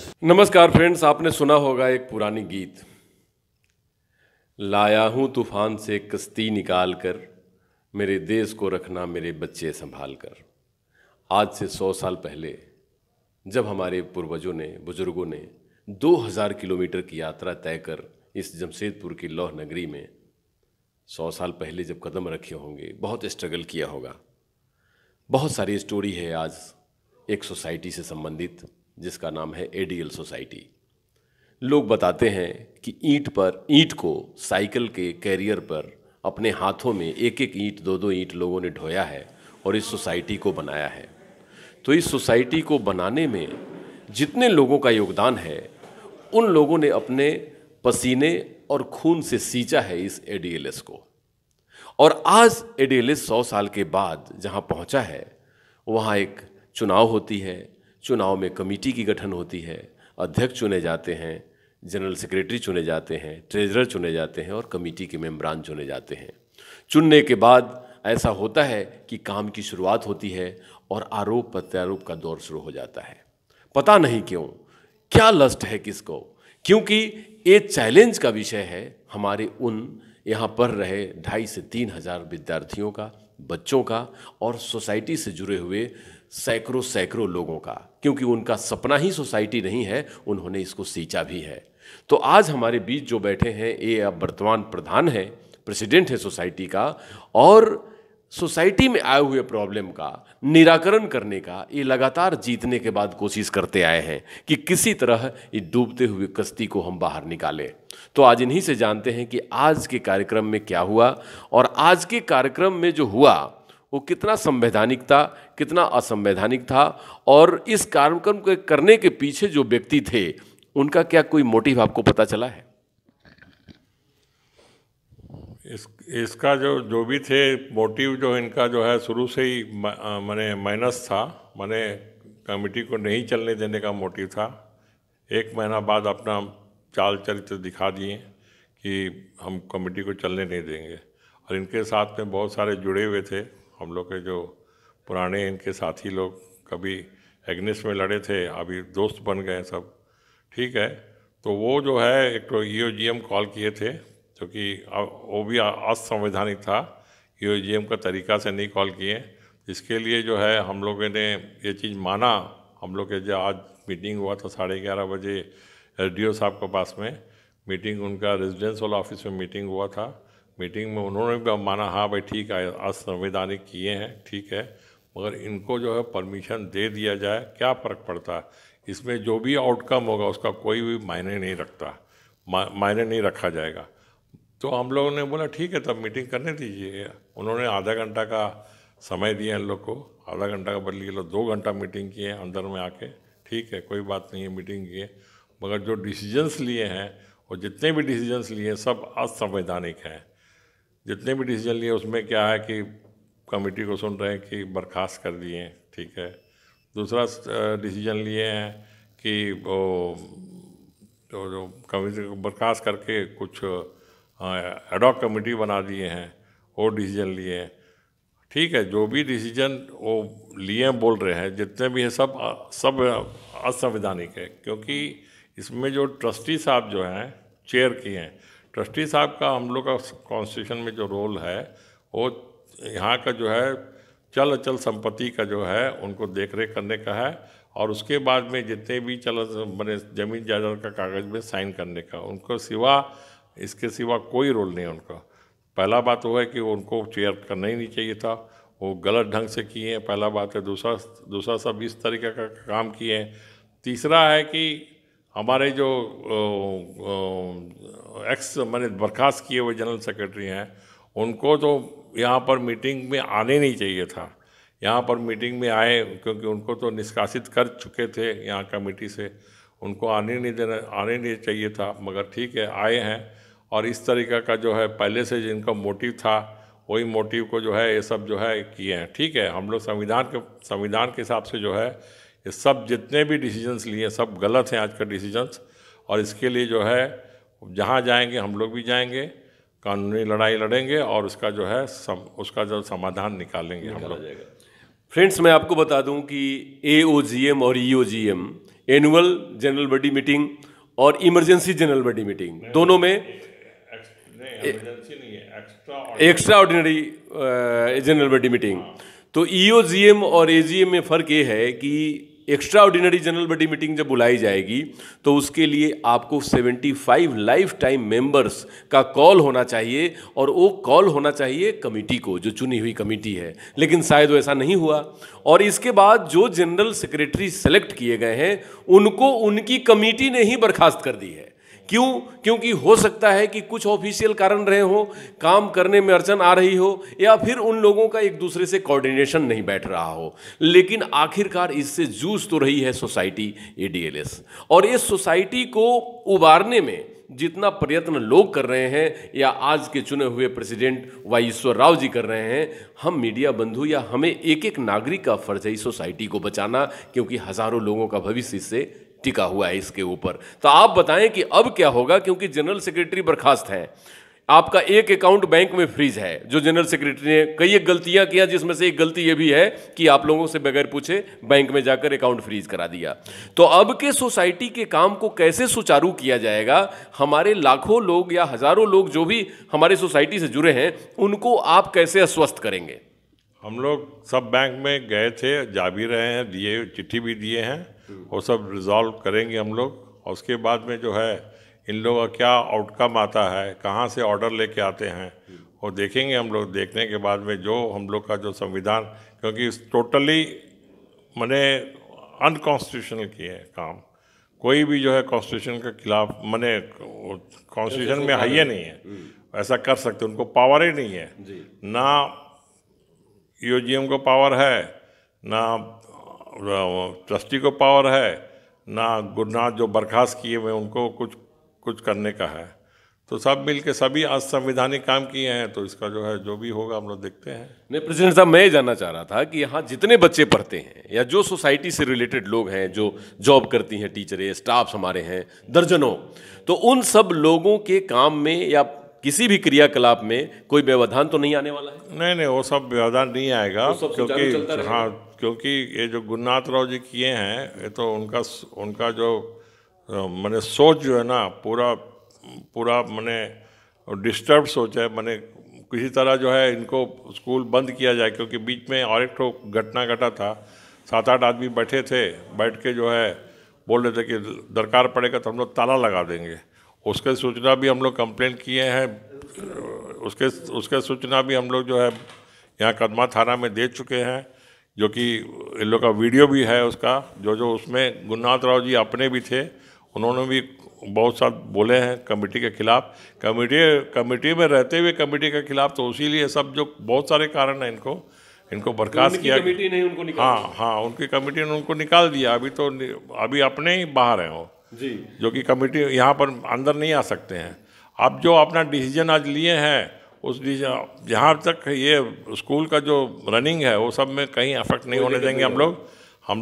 नमस्कार फ्रेंड्स, आपने सुना होगा एक पुरानी गीत, लाया हूँ तूफान से कश्ती निकाल कर, मेरे देश को रखना मेरे बच्चे संभाल कर। आज से 100 साल पहले जब हमारे पूर्वजों ने, बुजुर्गों ने 2000 किलोमीटर की यात्रा तय कर इस जमशेदपुर की लौह नगरी में 100 साल पहले जब कदम रखे होंगे, बहुत स्ट्रगल किया होगा। बहुत सारी स्टोरी है आज एक सोसाइटी से संबंधित, जिसका नाम है एडीएल सोसाइटी। लोग बताते हैं कि ईंट को साइकिल के कैरियर पर अपने हाथों में एक एक ईंट, दो दो ईंट लोगों ने ढोया है और इस सोसाइटी को बनाया है। तो इस सोसाइटी को बनाने में जितने लोगों का योगदान है, उन लोगों ने अपने पसीने और खून से सींचा है इस एडीएलएस को। और आज एडीएलएस 100 साल के बाद जहां पहुंचा है, वहां एक चुनाव होती है। चुनाव में कमेटी की गठन होती है, अध्यक्ष चुने जाते हैं, जनरल सेक्रेटरी चुने जाते हैं, ट्रेजरर चुने जाते हैं और कमेटी के मेंबरान चुने जाते हैं। चुनने के बाद ऐसा होता है कि काम की शुरुआत होती है और आरोप प्रत्यारोप का दौर शुरू हो जाता है। पता नहीं क्यों, क्या लस्ट है किसको, क्योंकि ये चैलेंज का विषय है हमारे उन यहाँ पढ़ रहे 2,500 से 3,000 विद्यार्थियों का, बच्चों का और सोसाइटी से जुड़े हुए सैकड़ों लोगों का, क्योंकि उनका सपना ही सोसाइटी नहीं है, उन्होंने इसको सींचा भी है। तो आज हमारे बीच जो बैठे हैं, ये अब वर्तमान प्रधान है, प्रेसिडेंट है सोसाइटी का, और सोसाइटी में आए हुए प्रॉब्लम का निराकरण करने का ये लगातार जीतने के बाद कोशिश करते आए हैं कि किसी तरह ये डूबते हुए कश्ती को हम बाहर निकालें। तो आज इन्हीं से जानते हैं कि आज के कार्यक्रम में क्या हुआ और आज के कार्यक्रम में जो हुआ वो कितना संवैधानिक था, कितना असंवैधानिक था, और इस कार्यक्रम के करने के पीछे जो व्यक्ति थे उनका क्या कोई मोटिव आपको पता चला है? इसका जो भी थे मोटिव, जो इनका जो है शुरू से ही माने माइनस था, माने कमेटी को नहीं चलने देने का मोटिव था। 1 महीना बाद अपना चाल चरित्र दिखा दिए कि हम कमेटी को चलने नहीं देंगे। और इनके साथ में बहुत सारे जुड़े हुए थे, हम लोग के जो पुराने इनके साथी लोग, कभी एग्नेस्ट में लड़े थे, अभी दोस्त बन गए सब, ठीक है। तो वो जो है एक तो ईओजीएम कॉल किए थे, क्योंकि वो भी असंवैधानिक था, ईओजीएम का तरीका से नहीं कॉल किए। इसके लिए जो है हम लोगों ने ये चीज़ माना। हम लोग के जो आज मीटिंग हुआ था 11:30 बजे एसडीओ साहब के पास में मीटिंग, उनका रेजिडेंशियल ऑफिस में मीटिंग हुआ था। मीटिंग में उन्होंने भी माना, हाँ भाई ठीक है, असंवैधानिक किए हैं, ठीक है, मगर इनको जो है परमिशन दे दिया जाए, क्या फ़र्क पड़ता है इसमें, जो भी आउटकम होगा उसका कोई भी मायने नहीं रखता, मायने नहीं रखा जाएगा। तो हम लोगों ने बोला ठीक है, तब मीटिंग करने दीजिए। उन्होंने आधा घंटा का समय दिया इन लोग को, आधा घंटा का बदले लोग 2 घंटा मीटिंग किए अंदर में आके, ठीक है, कोई बात नहीं है, मीटिंग किए, मगर जो डिसीजंस लिए हैं और जितने भी डिसीजंस लिए सब असंवैधानिक हैं। जितने भी डिसीजन लिए उसमें क्या है कि कमेटी को सुन रहे हैं कि बर्खास्त कर दिए, ठीक है। दूसरा डिसीजन लिए हैं कि वो जो कमेटी को बर्खास्त करके कुछ एडॉक कमेटी बना दिए हैं, वो डिसीजन लिए हैं, ठीक है। जो भी डिसीजन वो लिए बोल रहे हैं, जितने भी हैं सब असंवैधानिक है, क्योंकि इसमें जो ट्रस्टी साहब जो हैं चेयर किए हैं, ट्रस्टी साहब का हम लोग का कॉन्स्टिट्यूशन में जो रोल है, वो यहाँ का जो है चल अचल संपत्ति का जो है उनको देख रेख करने का है, और उसके बाद में जितने भी बने ज़मीन जायदाद का कागज़ में साइन करने का, उनको इसके सिवा कोई रोल नहीं है उनका। पहला बात वो है कि उनको चेयर करना ही नहीं चाहिए था, वो गलत ढंग से किए हैं, पहला बात है। दूसरा सब इस तरीके का काम किए हैं। तीसरा है कि हमारे जो माने बर्खास्त किए हुए जनरल सेक्रेटरी हैं, उनको तो यहाँ पर मीटिंग में आने नहीं चाहिए था। यहाँ पर मीटिंग में आए क्योंकि उनको तो निष्कासित कर चुके थे यहाँ कमेटी से, उनको आने नहीं चाहिए था, मगर ठीक है, आए हैं। और इस तरीक़े का जो है पहले से जिनका मोटिव था, वही मोटिव को जो है ये सब जो है किए हैं, ठीक है। हम लोग संविधान के हिसाब से जो है ये सब जितने भी डिसीजंस लिए सब गलत हैं आज का डिसीजंस, और इसके लिए जो है जहाँ जाएंगे हम लोग भी जाएंगे, कानूनी लड़ाई लड़ेंगे और उसका जो है उसका जो समाधान निकालेंगे हम लोग। फ्रेंड्स, मैं आपको बता दूं कि एओजीएम और ईओजीएम एनुअल जनरल बॉडी मीटिंग और इमरजेंसी जनरल बॉडी मीटिंग, दोनों में इमरजेंसी नहीं है, extra ordinary general body meeting. तो ईओजीएम और एजीएम में फ़र्क ये है कि extra ordinary general body meeting जब बुलाई जाएगी तो उसके लिए आपको 75 लाइफ टाइम मेंबर्स का कॉल होना चाहिए, और वो कॉल होना चाहिए कमेटी को, जो चुनी हुई कमेटी है। लेकिन शायद वो ऐसा नहीं हुआ, और इसके बाद जो जनरल सेक्रेटरी सेलेक्ट किए गए हैं उनको उनकी कमेटी ने ही बर्खास्त कर दी है। क्यों? क्योंकि हो सकता है कि कुछ ऑफिशियल कारण रहे हो, काम करने में अड़चन आ रही हो, या फिर उन लोगों का एक दूसरे से कोऑर्डिनेशन नहीं बैठ रहा हो। लेकिन आखिरकार इससे जूझ तो रही है सोसाइटी एडीएलएस, और इस सोसाइटी को उबारने में जितना प्रयत्न लोग कर रहे हैं, या आज के चुने हुए प्रेसिडेंट वाई ईश्वर राव जी कर रहे हैं, हम मीडिया बंधु या हमें एक एक नागरिक का फर्ज है इस सोसाइटी को बचाना, क्योंकि हजारों लोगों का भविष्य इससे टिका हुआ है इसके ऊपर। तो आप बताएं कि अब क्या होगा, क्योंकि जनरल सेक्रेटरी बर्खास्त है, आपका एक अकाउंट बैंक में फ्रीज है, जो जनरल सेक्रेटरी ने कई एक गलतियां किया, जिसमें से एक गलती ये भी है कि आप लोगों से बगैर पूछे बैंक में जाकर अकाउंट फ्रीज करा दिया। तो अब के सोसाइटी के काम को कैसे सुचारू किया जाएगा? हमारे लाखों लोग या हजारों लोग जो भी हमारे सोसाइटी से जुड़े हैं, उनको आप कैसे आश्वस्त करेंगे? हम लोग सब बैंक में गए थे, जा भी रहे हैं, दिए, चिट्ठी भी दिए हैं, वो सब रिजॉल्व करेंगे हम लोग। और उसके बाद में जो है इन लोगों का क्या आउटकम आता है, कहाँ से ऑर्डर लेके आते हैं, वो देखेंगे हम लोग। देखने के बाद में जो हम लोग का जो संविधान, क्योंकि टोटली माने अनकॉन्स्टिट्यूशनल किए हैं काम, कोई भी जो है कॉन्स्टिट्यूशन के खिलाफ, माने कॉन्स्टिट्यूशन में है ही नहीं है ऐसा कर सकते, उनको पावर ही नहीं है। ना ईओजीएम को पावर है, ना ट्रस्टी को पावर है, ना गुरनाथ जो बर्खास्त किए हुए उनको कुछ करने का है। तो सब मिल के सभी असंवैधानिक काम किए हैं, तो इसका जो है जो भी होगा हम लोग देखते हैं। नहीं प्रेसिडेंट साहब, मैं ये जानना चाह रहा था कि यहाँ जितने बच्चे पढ़ते हैं या जो सोसाइटी से रिलेटेड लोग हैं, जो जॉब करती हैं, टीचर स्टाफ हमारे हैं दर्जनों, तो उन सब लोगों के काम में या किसी भी क्रियाकलाप में कोई व्यवधान तो नहीं आने वाला है? नहीं, वो सब व्यवधान नहीं आएगा, क्योंकि हाँ, क्योंकि ये जो गुरनाथ राव जी किए हैं, ये तो उनका जो माने सोच जो है ना, पूरा माने डिस्टर्ब सोच है। माने किसी तरह जो है इनको स्कूल बंद किया जाए, क्योंकि बीच में और एक तो घटना घटा था, 7-8 आदमी बैठे थे, बैठ के जो है बोल रहे थे कि दरकार पड़ेगा तो हम लोग ताला लगा देंगे। उसके सूचना भी हम लोग कंप्लेंट किए हैं, उसके सूचना भी हम लोग जो है यहाँ कदमा थाना में दे चुके हैं, जो कि इन लोग का वीडियो भी है उसका, जो उसमें गुरनाथ राव जी अपने भी थे, उन्होंने भी बहुत साथ बोले हैं कमेटी के खिलाफ। कमेटी में रहते हुए कमेटी के खिलाफ, तो इसीलिए सब जो बहुत सारे कारण हैं इनको बर्खास्त किया। कमेटी ने उनको निकाल हाँ, उनकी कमेटी ने उनको निकाल दिया। अभी अपने ही बाहर हैं वो जी, जो कि कमेटी यहाँ पर अंदर नहीं आ सकते हैं। अब जो अपना डिसीजन आज लिए हैं, उस डिसीजन जहाँ तक ये स्कूल का जो रनिंग है वो सब में कहीं अफेक्ट नहीं होने देंगे हम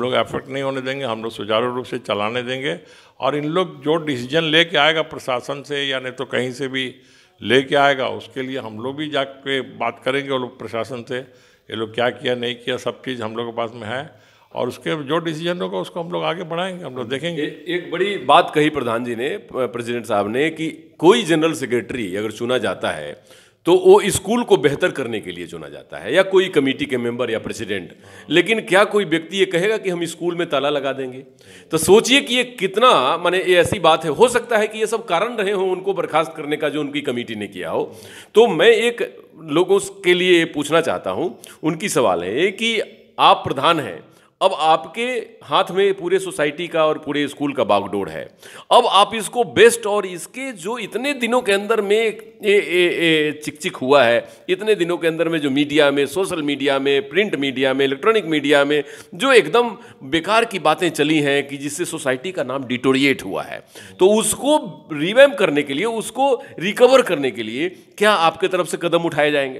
लोग अफेक्ट नहीं होने देंगे। हम लोग सुचारू रूप से चलाने देंगे, और इन लोग जो डिसीजन लेके आएगा प्रशासन से या नहीं तो कहीं से भी लेके आएगा, उसके लिए हम लोग भी जाके बात करेंगे वो लोग प्रशासन से, ये लोग क्या किया नहीं किया, सब चीज़ हम लोग के पास में है, और उसके जो डिसीजन होगा उसको हम लोग आगे बढ़ाएंगे, हम लोग देखेंगे। एक बड़ी बात कही प्रधान जी ने, प्रेसिडेंट साहब ने, कि कोई जनरल सेक्रेटरी अगर चुना जाता है तो वो स्कूल को बेहतर करने के लिए चुना जाता है, या कोई कमेटी के मेंबर या प्रेसिडेंट। लेकिन क्या कोई व्यक्ति ये कहेगा कि हम स्कूल में ताला लगा देंगे? तो सोचिए कि ये कितना, माने ये ऐसी बात है, हो सकता है कि ये सब कारण रहे हों उनको बर्खास्त करने का, जो उनकी कमेटी ने किया हो। तो मैं एक लोगों के लिए पूछना चाहता हूँ, उनकी सवाल है कि आप प्रधान हैं, अब आपके हाथ में पूरे सोसाइटी का और पूरे स्कूल का बागडोर है। अब आप इसको बेस्ट, और इसके जो इतने दिनों के अंदर में चिक हुआ है, इतने दिनों के अंदर में जो मीडिया में, सोशल मीडिया में, प्रिंट मीडिया में, इलेक्ट्रॉनिक मीडिया में जो एकदम बेकार की बातें चली हैं कि जिससे सोसाइटी का नाम डिटोरिएट हुआ है, तो उसको रिवैम्प करने के लिए, उसको रिकवर करने के लिए क्या आपके तरफ से कदम उठाए जाएंगे?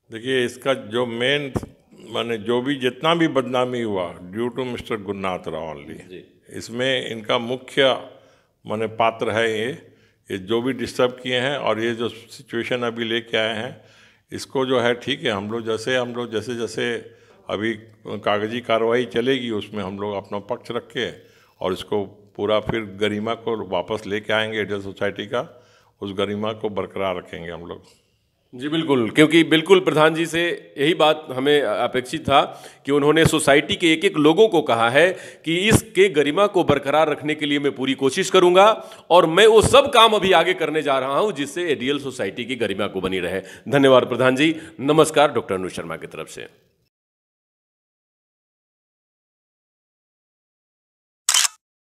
देखिए, इसका जो मेन माने जो भी जितना भी बदनामी हुआ due to mister Gurnath Rao only, इसमें इनका मुख्य माने पात्र है ये जो भी डिस्टर्ब किए हैं, और ये जो सिचुएशन अभी लेके आए हैं, इसको जो है ठीक है, हम लोग जैसे अभी कागजी कार्रवाई चलेगी उसमें हम लोग अपना पक्ष रख के और इसको पूरा फिर गरिमा को वापस लेके आएंगे एडियल सोसाइटी का, उस गरिमा को बरकरार रखेंगे हम लोग। जी बिल्कुल, क्योंकि बिल्कुल प्रधान जी से यही बात हमें अपेक्षित था कि उन्होंने सोसाइटी के एक एक लोगों को कहा है कि इसके गरिमा को बरकरार रखने के लिए मैं पूरी कोशिश करूंगा और मैं वो सब काम अभी आगे करने जा रहा हूं जिससे एडीएल सोसाइटी की गरिमा को बनी रहे। धन्यवाद प्रधान जी। नमस्कार डॉक्टर अनु शर्मा की तरफ से।